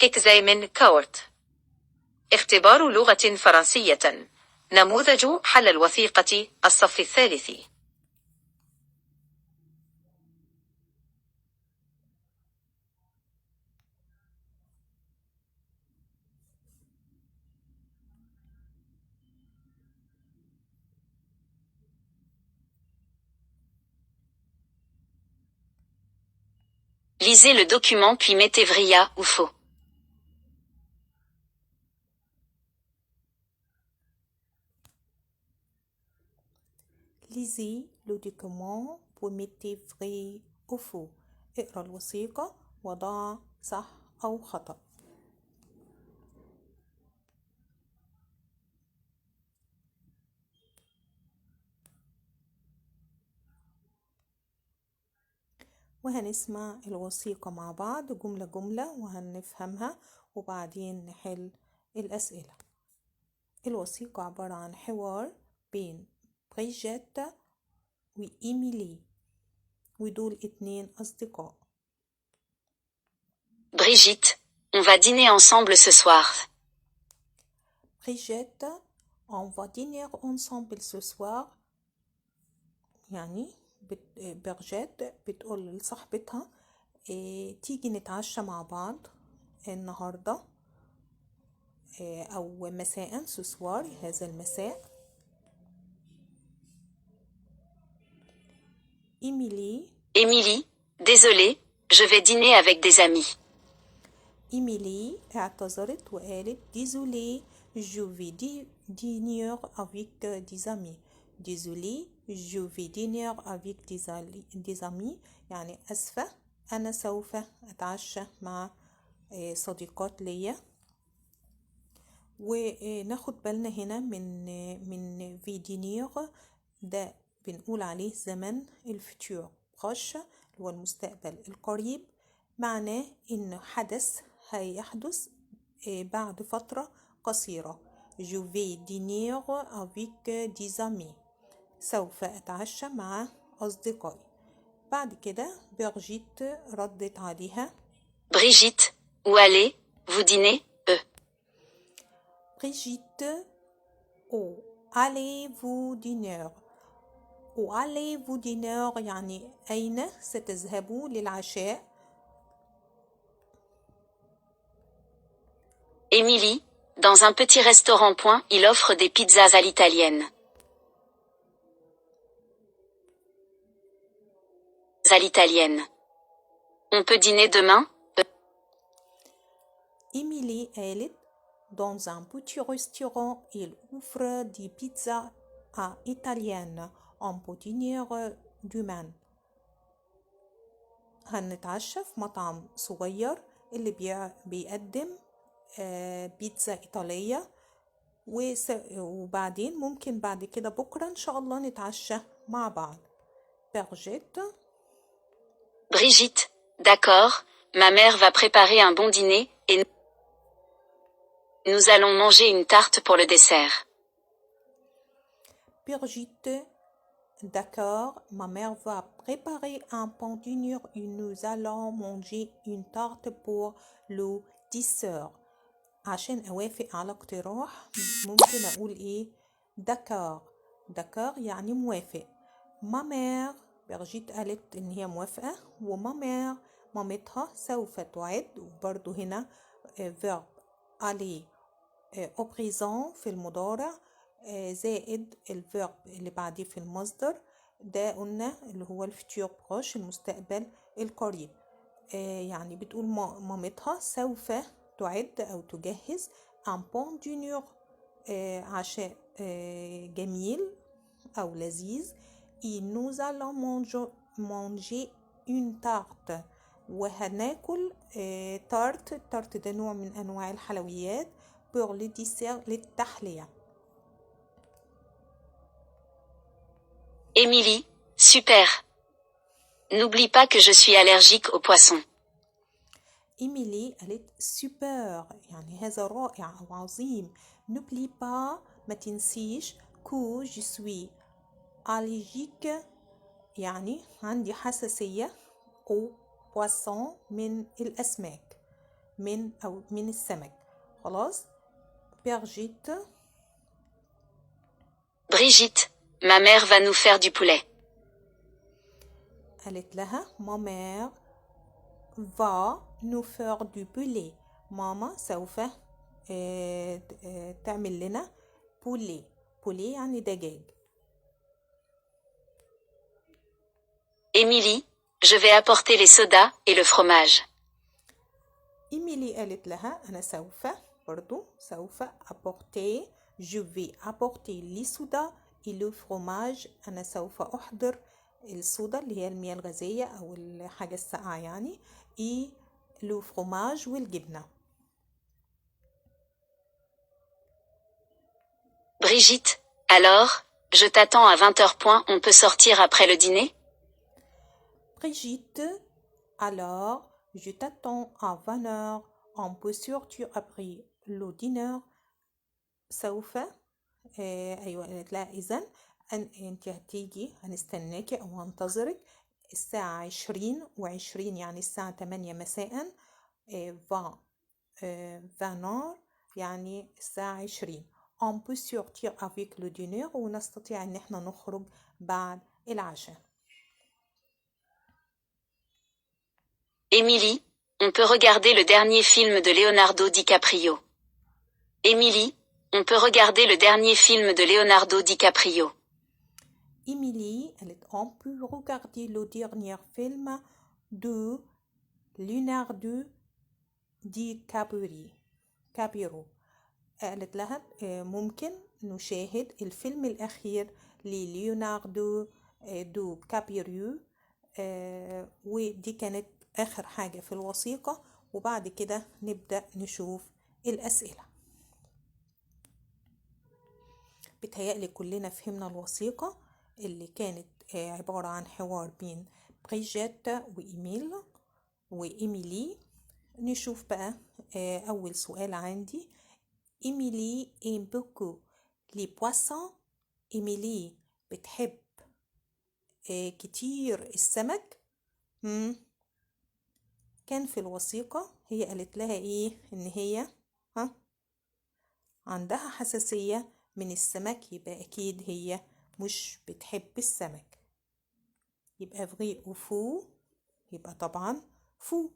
إكزايمن كورت. اختبار لغة فرنسية. نموذج حل الوثيقة الصف الثالث. Lisez le document puis mettez vrai ou faux. Lisez le document pour mettre vrai ou faux. اقرأ الوثيقة وضع صح أو خطأ. وهنسمع الوثيقة مع بعض جملة جملة وهنفهمها وبعدين نحل الأسئلة. الوثيقة عبارة عن حوار بين بريجيت وإيميلي ودول 2 أصدقاء. Brigitte, on va dîner ensemble ce soir. Brigitte, on va dîner ensemble ce soir. يعني برجيت بتقول لصاحبتها تيجي نتعشى مع بعض النهاردة أو مساء ce soir هذا المساء. Émilie, désolée, je vais dîner avec des amis. إيميلي اعتذرت وقالت désolé je vais dîner avec des amis. désolé je vais dîner avec des amis يعني أسفة أنا سوف أتعشى مع صديقات ليا. وناخد بالنا هنا من في دينير ده بنقول عليه زمن الفيتور بروش اللي هو المستقبل القريب، معناه إن حدث هيحدث بعد فترة قصيرة. Je vais dîner avec des amis. سوف أتعشى مع أصدقائي. بعد كده برجيت ردت عليها Brigitte, où allez, vous dînez, Brigitte, où allez-vous dîner? où allez-vous dîner يعني أين ستذهبوا للعشاء؟ Émilie, dans un petit restaurant. Il offre des pizzas à l'italienne. À l'italienne. On peut dîner demain, إيميلي قالت dans un petit restaurant il offre des pizzas à italienne. on peut dîner demain. هنتعشى في مطعم صغير اللي بيقدم بيتزا إيطالية وبعدين ممكن بعد كده بكرة إن شاء الله نتعشى مع بعض. Brigitte, d'accord, ma mère va préparer un bon dîner, et nous allons manger une tarte pour le dessert. Brigitte, d'accord, ma mère va préparer un bon dîner et nous allons manger une tarte pour le dessert. عشان أوافق على اقتراح ممكن أقول إيه؟ دكار يعني موافق. مامير برجيت قالت إن هي موافقة، ومامير مامتها سوف تعد، وبرضو هنا verb aller au présent في المضارع زائد الفيرب اللي بعديه في المصدر، ده قلنا اللي هو الفيتور بروش المستقبل القريب. يعني بتقول مامتها سوف تعد أو تجهز un bon dîner عشاء جميل أو لذيذ. et nous allons manger une tarte وهناكل تارت ده نوع من أنواع الحلويات pour le dessert للتحلية. Émilie, super. N'oublie pas que je suis allergique aux poissons. إيميلي قالت سوبر يعني هذا رائع أو عظيم. n'oublie pas ما تنسيش que je suis allergique يعني عندي حساسية au poisson من الأسماك. من السمك. خلاص. Brigitte. Brigitte, ma mère va nous faire du poulet. قالت لها ma mère va nous faire du poulet. ماما سوف تعمل لنا poulet. poulet يعني دجاج. Émilie, je vais apporter les sodas et le fromage. إيميلي قالت لها أنا سوف apporter, je vais apporter les sodas et le fromage. أنا سوف أحضر الصودا اللي هي المياه الغازية أو الحاجة الساقعة يعني، et le fromage والجبنة. Brigitte, alors, je t'attends à 20h point, on peut sortir après le dîner? Brigitte, alors, je t'attends à 20h, on peut sortir après le dîner. سوف أيوة قالت لها إذن أنت هتيجي، هنستناكي أو هنتظرك الساعة 20:20 يعني الساعة 8 مساء. 20 يعني الساعة 20. on peut sortir avec le dîner ونستطيع أن احنا نخرج بعد العشاء. Émilie, on peut regarder le dernier film de Leonardo DiCaprio. Émilie, on peut regarder le dernier film de Leonardo DiCaprio. Émilie, on peut regarder le dernier film de Leonardo DiCaprio. قالت لها ممكن نشاهد الفيلم الأخير لليوناردو دو كابيريو. ودي كانت آخر حاجة في الوثيقة، وبعد كده نبدأ نشوف الأسئلة. بتهيألي كلنا فهمنا الوثيقة اللي كانت عبارة عن حوار بين بريجيت وإيميلي. نشوف بقى أول سؤال عندي. إيميلي aime beaucoup les poissons. إيميلي بتحب كتير السمك. كان في الوثيقة هي قالت لها إيه؟ إن هي عندها حساسية من السمك، يبقى أكيد هي مش بتحب السمك. يبقى فغي وفو، يبقى طبعا فو.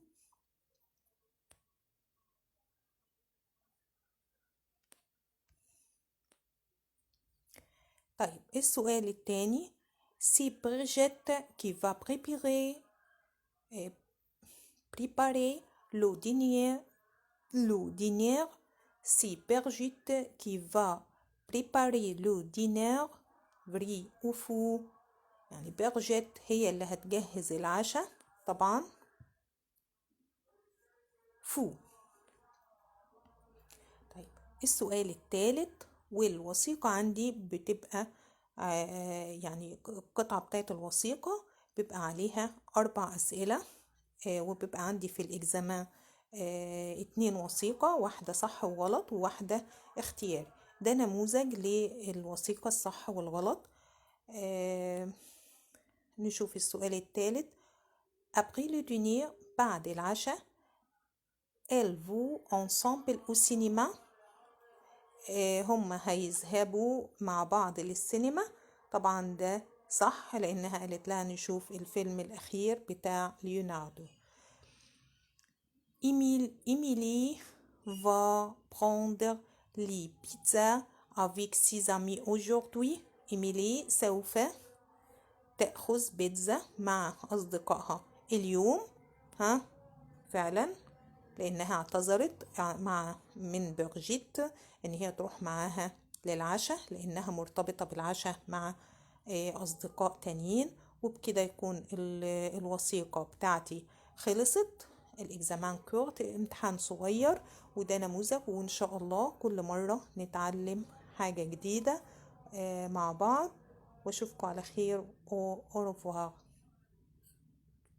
طيب السؤال الثاني. سي بريجيت qui va préparer le dîner. سي بريجيت qui va préparer le dîner. فري وفو. يعني برجيت هي اللي هتجهز العشاء، طبعا فو. طيب السؤال الثالث، والوثيقة عندي بتبقى يعني القطعة بتاعت الوثيقة بيبقى عليها 4 أسئلة، وبيبقى عندي في الإكزامان 2 وثيقة، واحدة صح وغلط وواحدة اختياري. ده نموذج للوثيقة الصح والغلط. نشوف السؤال الثالث. après le dîner بعد العشاء elles vont ensemble au cinéma. هم هيذهبوا مع بعض للسينما. طبعا ده صح لأنها قالت لها نشوف الفيلم الأخير بتاع ليوناردو. Émilie va prendre les pizzas avec ses amis aujourd'hui. إيميلي سوف تأخذ بيتزا مع أصدقائها اليوم. فعلا لأنها اعتذرت من برجيت إن هي تروح معاها للعشاء، لأنها مرتبطة بالعشاء مع أصدقاء تانيين. وبكده يكون الوثيقة بتاعتي خلصت. الإكزامان كورت امتحان صغير، وده نموذج، وإن شاء الله كل مرة نتعلم حاجة جديدة مع بعض. واشوفكم على خير. au revoir.